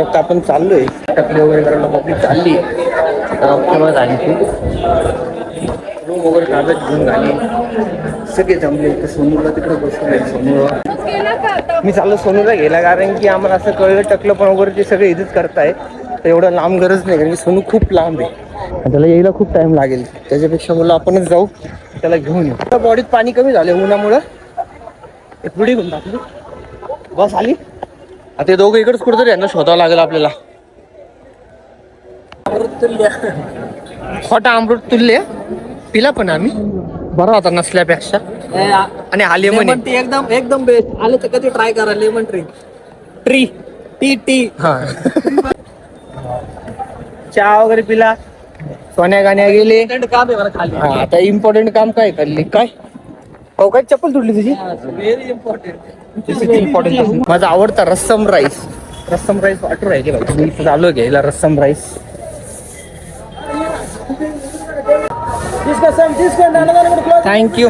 आता आपण चाललोय टकले वगैरे करायला पब्लिक चालली आणखी रूम वगैरे कागद घेऊन झाली सगळे जमले तर सोनूला तिकडे बसले समोर मी चाललो सोनूला गेला कारण की आम्हाला असं कळलं टकलं पण वगैरे ते सगळे इथेच करताय तर एवढं लांब गरज नाही कारण की सोनू खूप लांब आहे त्याला यायला खूप टाइम लागेल त्याच्यापेक्षा मुलं आपणच जाऊ त्याला घेऊन येऊ बॉडीत पाणी कमी झालं उन्हामुळं पुढे घेऊन टाकली बस आली आता दोघं इकडेच कुठेतरी यांना शोधावं लागेल आपल्याला अमृततुल्य खोटा अमृततुल्य पिला पण आम्ही बरा होता नसल्यापेक्षा आणि हा लेमन टी एकदम एकदम बेस्ट आले तर कधी ट्राय करा लेमन ट्री टी हा चहा वगैरे पिला सोन्या गाण्या गेले काम आहे मला खाली आता इम्पॉर्टंट काम काय करले काय हो काय चप्पल तुटली तुझी व्हेरी इम्पॉर्टंट माझा आवडता रस्सम राईस वाटू राहिले बघ मी इथं चालू घ्यायला rasam rice thank you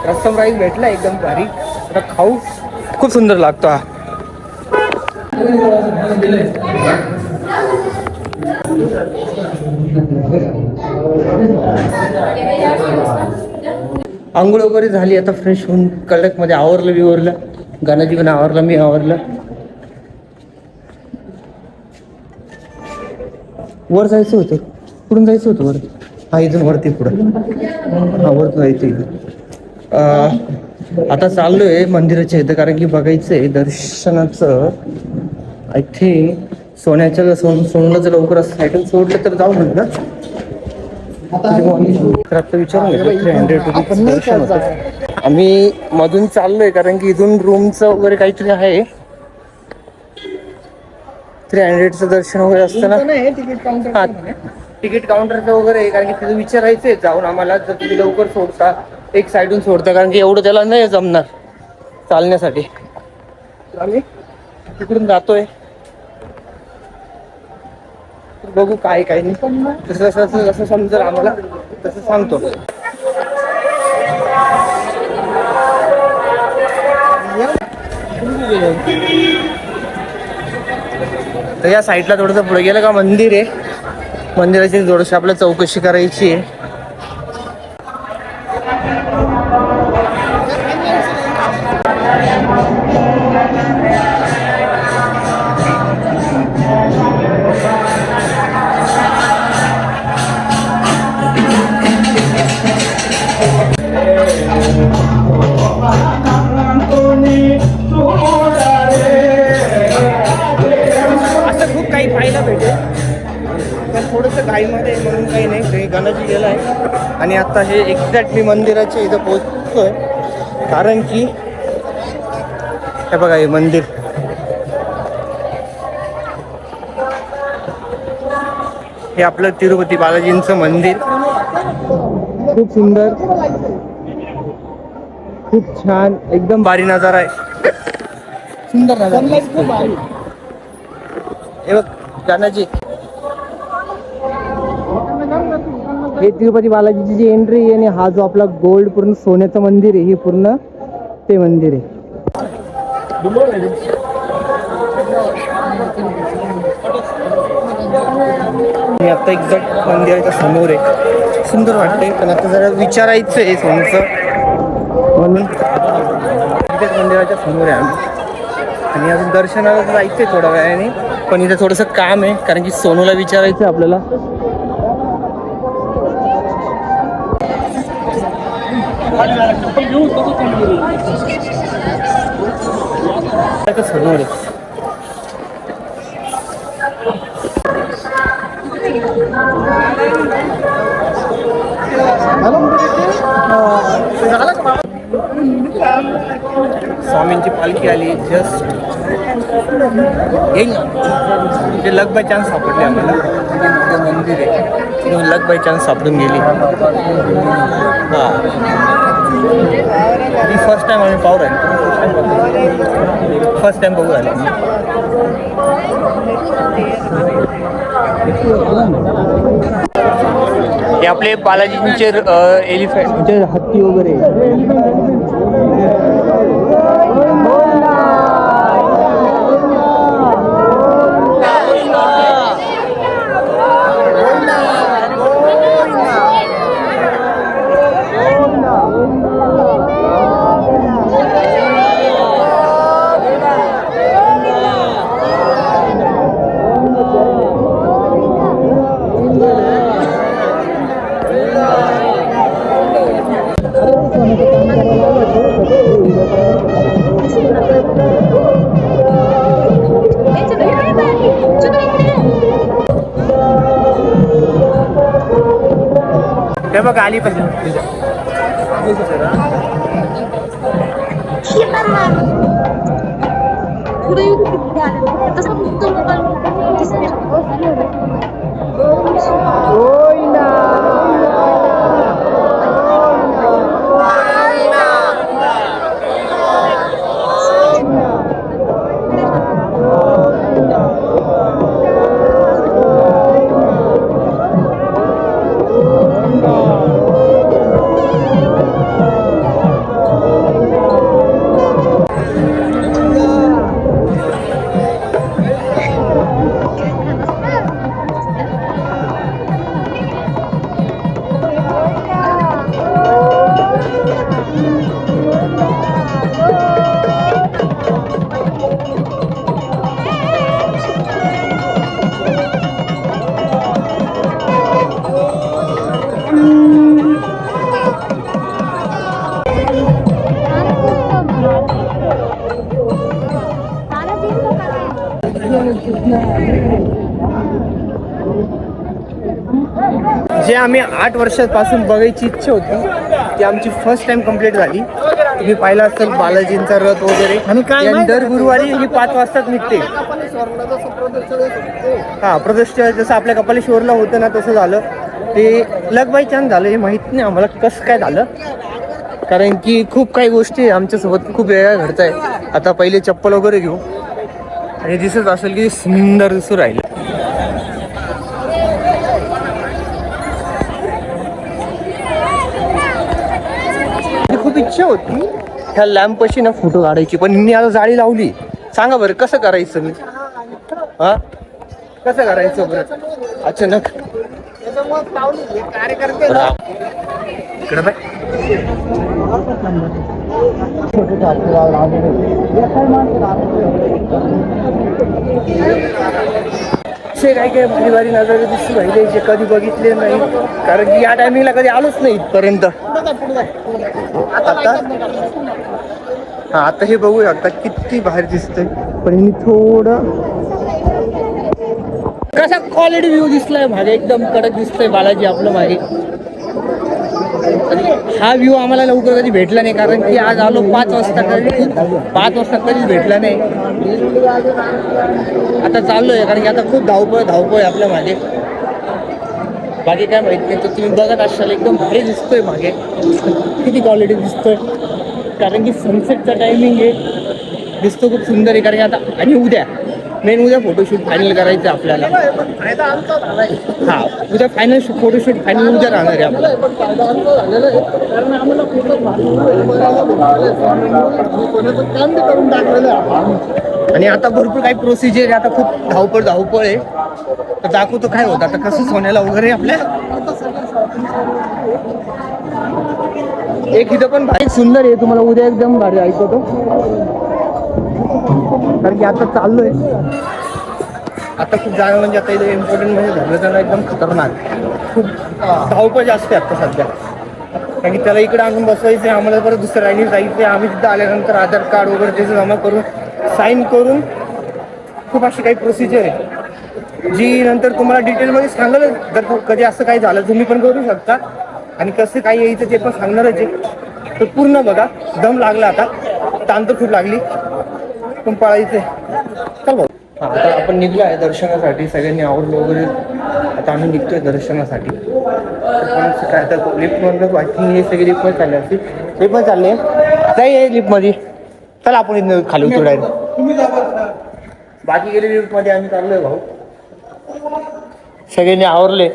rasam rice भेटला एकदम भारी आता खाऊ खूप सुंदर लागतो हा आंघोळ वगैरे झाली आता फ्रेश होऊन कडक मध्ये आवरलं गाण्याची पण आवरलं मी आवरलं वर जायचं होतं कुठून जायचं होतं वर हा इथून वरती पुढं हा वरतून जायचं इथून आता चाललोय मंदिराच्या इथं कारण की बघायचंय दर्शनाचं आय थिंक सोन्याला जर लवकर सायकल सोडलं तर जाऊ म्हणलं आता विचारून घेतलं 300 रुपीज दर्शन होतं आम्ही मधून चाललोय कारण की इथून रूमचं वगैरे काहीतरी आहे 300चं दर्शन वगैरे असतं ना तिकीट काउंटरचं वगैरे कारण की तिथं विचारायचंय जाऊन आम्हाला जर तुम्ही लवकर सोडता एक साईडून सोडता कारण की एवढं त्याला नाही जमणार चालण्यासाठी आम्ही तिकडून जातोय बघू काय नाही जसं समजेल आम्हाला तसं सांगतो तर या साईडला थोडंसं पुढे गेलं का मंदिर आहे मंदिराची थोडीशी आपल्याला चौकशी करायची आहे असं खूप काही पाहायला भेटेल पण थोडंसं घाईमध्ये म्हणून काही नाही गणाजी गेला आहे आणि आता हे एक्झॅक्टली मंदिराच्या इथं पोहोचतोय कारण की हे बघा हे मंदिर हे आपलं तिरुपती बालाजींचं मंदिर खूप सुंदर खूप छान एकदम भारी नजारा आहे सुंदर नजारा खूप भारी हे बघ गणाजी हे तिरुपती बालाजीची जी एंट्री आहे आणि हा जो आपला गोल्ड पूर्ण सोन्याचं मंदिर आहे हे पूर्ण ते मंदिर आहे मी आता एक्झॅक्ट मंदिराच्या समोर आहे सुंदर वाटतंय पण आता जरा विचारायचं आहे सोनूचं म्हणून मंदिराच्या समोर आहे आम्ही आणि अजून दर्शनाला जायचंय थोड्या वेळाने पण इथं थोडंसं काम आहे कारण की सोनूला विचारायचं आहे आपल्याला समोर आहे स्वामींची पालखी आली जस्ट येईल ना ते लक बाय चान्स सापडले आम्हाला मंदिर आहे लक बाय चान्स सापडून गेली हां ही फर्स्ट टाइम आम्ही पाहू राहिलो फर्स्ट टाइम बघू राहिलो हे आपले बालाजींचे एलिफंट म्हणजे हत्ती वगैरे हे बघ आली पाहिजे जे आम्ही 8 वर्षांपासून बघायची इच्छा होती ती आमची फर्स्ट टाइम कंप्लीट झाली. तुम्ही पाहिलं असेल बालाजींचा रथ वगैरे आणि काय दर गुरुवारी ही 5 वाजताच निघते. हा प्रदर्शन जसं आपल्या कपालेश्वरला होतं ना तसं झालं. ते लक बाय चान्स झालं, हे माहित नाही आम्हाला कसं काय झालं, कारण की खूप काही गोष्टी आमच्यासोबत खूप वेगळ्या घडत आहे. आता पहिले चप्पल वगैरे घेऊ आणि दिसत असेल की सुंदर दिसू राहिलं. खूप इच्छा होती ह्या लॅम्पशी ना फोटो काढायची, पण मी आता जाळी लावली. सांगा बरं कसं करायचं मी, हा कसं करायचं बरं अचानक इकडं बाय असे काही काही भारी भारी नजारे दिसू राहिले जे कधी बघितले नाही, कारण की या टायमिंगला कधी आलोच नाही इथपर्यंत. आता हे बघू शकता किती बाहेर दिसतंय, पण मी थोडं कसा क्वालिटी व्ह्यू दिसलाय मागे, एकदम कडक दिसतंय बालाजी आपलं मागे. हा व्ह्यू आम्हाला लवकर कधी भेटला नाही, कारण की आज आलो 5 वाजता, कधीच भेटला नाही. आता चाललोय कारण की आता खूप धावपळ आपल्या मागे. बाकी काय माहित नाही, तर तुम्ही बघत असाल एकदम भारी दिसतोय मागे, किती क्वालिटी दिसतोय, कारण की सनसेटचा टायमिंग आहे, दिसतो खूप सुंदर आहे. कारण की आता आणि उद्या फोटोशूट फायनल करायचं आहे आपल्याला. हा उद्या फोटोशूट फायनल उद्या राहणार आहे आपल्याला. आणि आता भरपूर काही प्रोसिजर आहे, आता खूप धावपळ आहे. तर दाखवतो काय होतं आता, कसं सोन्याला वगैरे आपल्या एक इथं पण भारी सुंदर आहे, तुम्हाला उद्या एकदम भारी ऐकवतो, कारण की आता चाललोय. आता खूप जागा म्हणजे आता इथे इम्पॉर्टंट म्हणजे झालं तर एकदम खतरनाक, खूप धावपळ जास्त आहे आता सध्या, कारण की त्याला इकडे आणून बसवायचं आहे आम्हाला, परत दुसऱ्या राईनी जायचं आहे. आम्ही तिथं आल्यानंतर आधार कार्ड वगैरे त्याचं जमा करून साईन करून खूप अशी काही प्रोसिजर आहे जी नंतर तुम्हाला डिटेलमध्ये सांगाल. जर कधी असं काही झालं तुम्ही पण करू शकता, आणि कसं काही यायचं ते पण सांगणारच आहे. तर पूर्ण बघा, दम लागला आता, ताण तर खूप लागली, पण पळायचंय. चल भाऊ. आता आपण निघलो आहे दर्शनासाठी, सगळ्यांनी आवडलं वगैरे. आता आम्ही निघतोय दर्शनासाठी. काय आता लिफ्टमधलं बाकी हे सगळे लिफ्टमध्ये चालले असतील, हे पण चालले जाई लिफ्टमध्ये. चला आपण इथं खाली उतरू डायरेक्ट. बाकी गेले लिफ्टमध्ये, आम्ही चाललोय भाऊ, सगळ्यांनी आवरले.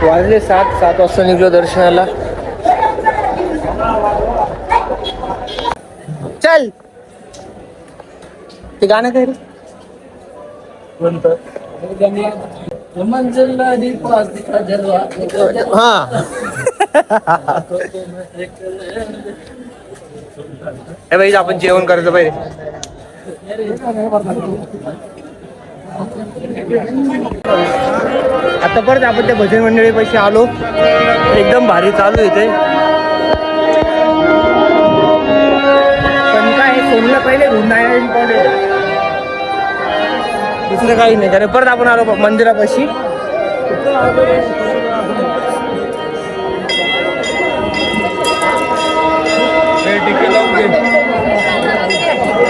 वाजले 7 वाजता निघलो दर्शनाला. चल ते गाणं काय रे, हा हे बाई आपण जेवण करायचं पाहिजे. आता परत आपण त्या भजन मंडळी पैसे आलो, एकदम भारी चालू इथे. पण काय सोनूला पहिले घेऊन जायला इम्पॉर्टंट, दुसरं काही नाही. त्याने परत आपण आलो मंदिरापाशी.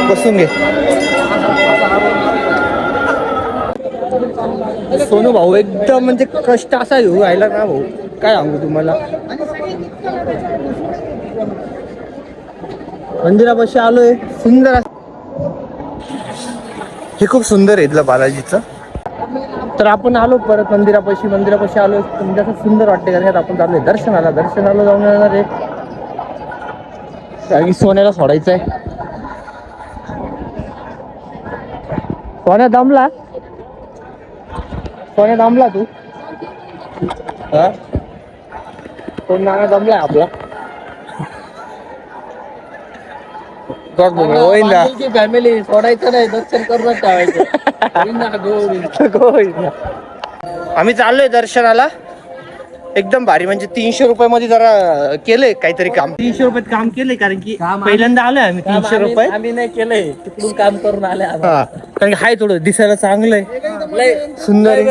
बसून घे. सोनू भाऊ एकदम म्हणजे कष्ट असा घेऊ राहिला ना भाऊ, काय सांगू तुम्हाला. मंदिरापाशी आलोय, सुंदर. हे खूप सुंदर आहे इथलं बालाजीचं. तर आपण आलो परत मंदिरापाशी आलो. म्हणजे असं सुंदर वाटते कारण आपण चाललोय दर्शनाला जाऊन येणार आहे. आणि सोन्याला सोडायचं आहे. सोन्या दमला तू. कोण नाना दमलाय आपला. फॅमिली सोडायचं नाही, दर्शन करून ठेवायचं. आम्ही चाललोय दर्शनाला. एकदम भारी म्हणजे 300 रुपयामध्ये जरा केलंय काहीतरी काम. 300 रुपयात काम केलंय कारण की पहिल्यांदा आलोय आम्ही. 300 रुपये आम्ही नाही केलंय, तिकडून काम करून आले. कारण की हाय थोडं दिसायला चांगलंय, सुंदर.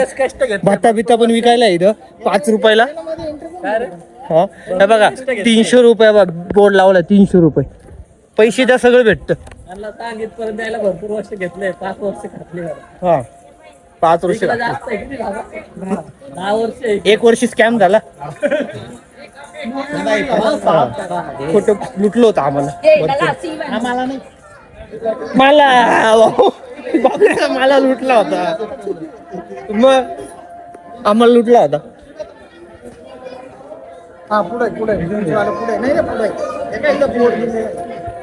भाता बिता पण विकायला इथं 5 रुपयाला. हा बघा 300 रुपये बघ, बोर्ड लावला 300 रुपये. पैसे द्या सगळं भेटतं. सांगितपर्यंत द्यायला भरपूर वर्ष घेतले, 5 वर्ष घातले. हा 5 वर्ष, 10 वर्ष, 1 वर्ष स्कॅम झाला. फोटो लुटलो होता आम्हाला नाही, मला लुटला होता. मग आम्हाला लुटला होता. हा पुढे नाही रे, पुढे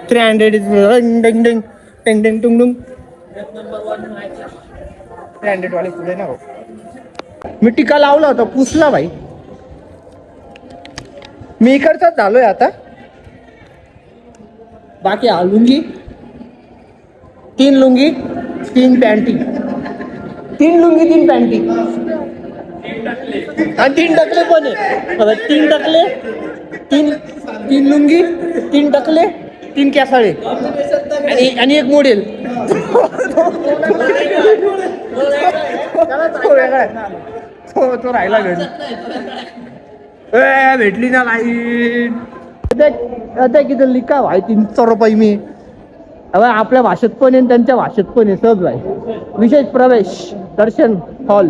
300 300 वाले पुढे ना. मी टिका लावला होता, पुसला भाई. मी इकडचाच झालोय आता. बाकी लुंगी 3 लुंगी 3 पॅन्टी, 3 लुंगी 3 पॅन्टी आणि 3 टकले पण आहे. 3 टकले, 3 लुंगी, 3 टकले, 3 कॅसाळे आणि 1 मॉडेल. तो राहिला घरी. भेटली ना लाईन आता किती लिका भाई. 300 रुपये मी आपल्या भाषेत पण आहे, त्यांच्या भाषेत पण आहे, सब भाई. विशेष प्रवेश दर्शन हॉल.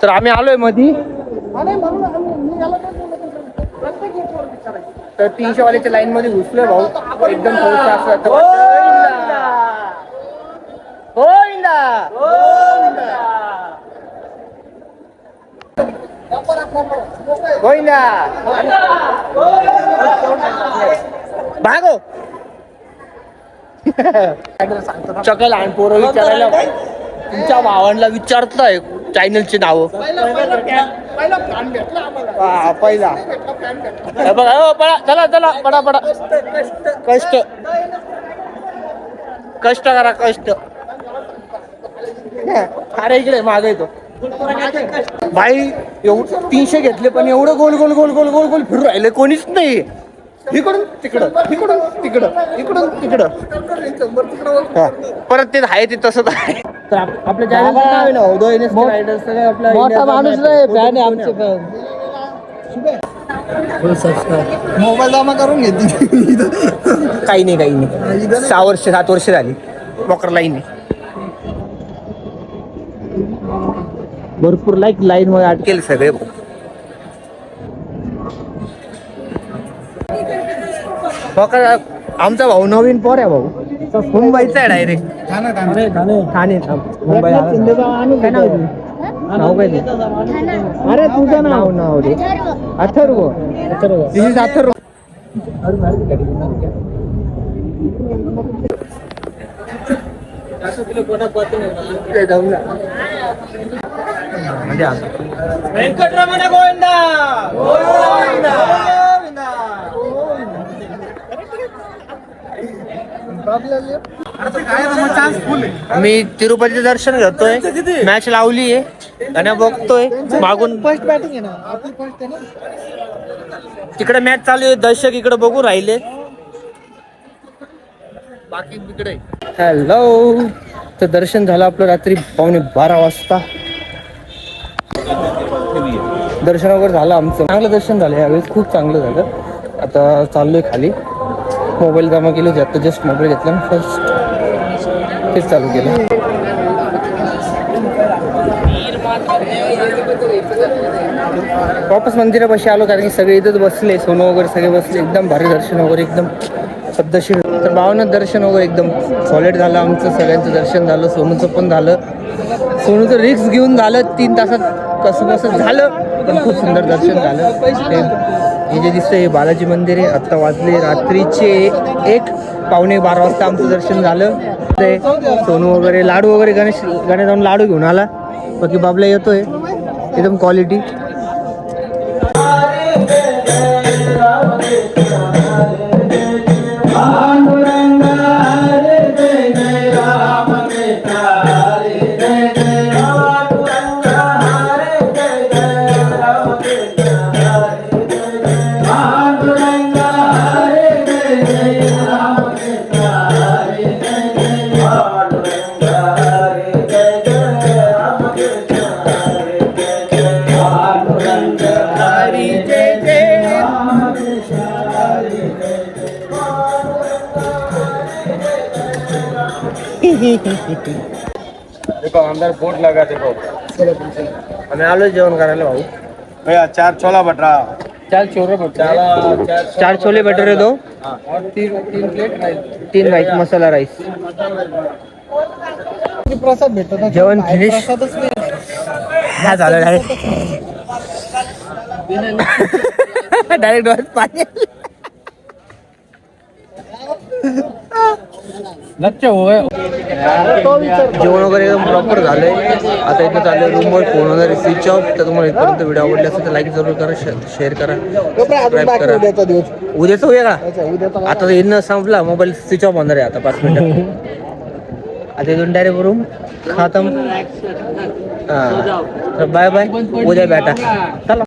तर आम्ही आलोय मधी. तर 300 वाल्याच्या लाईन मध्ये घुसलोय भाऊ. एकदम भागो. चकल आणि पोरं विचारायला, तुमच्या भावांना विचारताय चॅनलचे नाव. पहिला बघा, चला पडा कष्ट करा, कष्ट. अरे इकडे मागे येतो भाई. 300 घेतले पण एवढं गोल गोल गोल गोल गोल गोल फिरू राहिले, कोणीच नाही. इकडून तिकडं, इकडून तिकडं, इकडून तिकडं. परत ते आहे ते तसंच आहे. तर आपल्या चॅनलचं नाव आहे ना उदय रायडर्स. आपला माणूस नाही, फॅन आहे आमचे. मोबाईल जमा करून घेतली. काही नाही 6 वर्ष 7 वर्ष झाली वॉकर लाईन. भरपूर लाईन मध्ये अटकेल सगळे. आमचा भाऊ नवीन पोर आहे भाऊ, मुंबईचा आहे डायरेक्ट. ठाणे मुंबई. अरे तुझं नाव दे. अथर्व. दिस इज अथर्व. वेंकटरमण गोविंदा. मी तिरुपतीचं दर्शन घेतोय, मॅच लावली आहे आणि बघतोय मागून. फर्स्ट बॅटिंग आहे ना आपली, फर्स्ट आहे ना. तिकडे मॅच चालू आहे, दर्शक इकडे बघू राहिले. बाकी तिकडे हॅलो. तर दर्शन झालं आपलं रात्री 12:15 वाजता. दर्शन वगैरे झालं आमचं, चांगलं दर्शन झालं यावेळेस, खूप चांगलं झालं. आता चाललोय खाली, मोबाईल जमा केले होते आता, जस्ट मोबाईल घेतला ना फर्स्ट, तेच चालू केलं. वापस मंदिरापाशी आलो कारण की सगळे इथंच बसले, सोनं वगैरे सगळे बसले, एकदम भारी दर्शन वगैरे एकदम पद्धतशीर. तर भावनात दर्शन वगैरे एकदम सॉलिड झालं आमचं, सगळ्यांचं दर्शन झालं, सोनूचं पण झालं. सोनूचं रिक्स घेऊन झालं, 3 तासात कसं कसं झालं, पण खूप सुंदर दर्शन झालं. हे जे दिसतं हे बालाजी मंदिर आहे. आत्ता वाजले रात्रीचे 1:15 वाजता आमचं दर्शन झालं. ते सोनू वगैरे लाडू वगैरे गणेश जाऊन लाडू घेऊन आला. बाकी बाबला येतोय एकदम क्वालिटी. देखो अंदर बोर्ड लगा, देखो आम्ही आलो जेवण करायला भाऊ. भैया 4 छोला भटूरा, 4 छोले भटूरा, 4 छोले भटुरे दो, और 3 प्लेट राइस, 3 राईस मसाला राईस. प्रसाद भेटतो ना, जेवण फिनिश. प्रसादच नाही. हा झालं डायरेक्ट डायरेक्ट डोळ्यात पाणी. जेवण वगैरे एकदम प्रॉपर झालंय. आता इथं चाललंय रूमवर, फोन वगैरे स्विच ऑफ. तर तुम्हाला इथपर्यंत व्हिडिओ आवडला असेल तर लाईक जरूर करा, शेअर करा, सबस्क्राईब करा. उद्याचा वेगळा, आता इथनं संपला, मोबाईल स्विच ऑफ होणार आहे आता 5 मिनिटात. आता इथून डायरेक्ट रूम खातम. बाय बाय, उद्या भेटा, चला.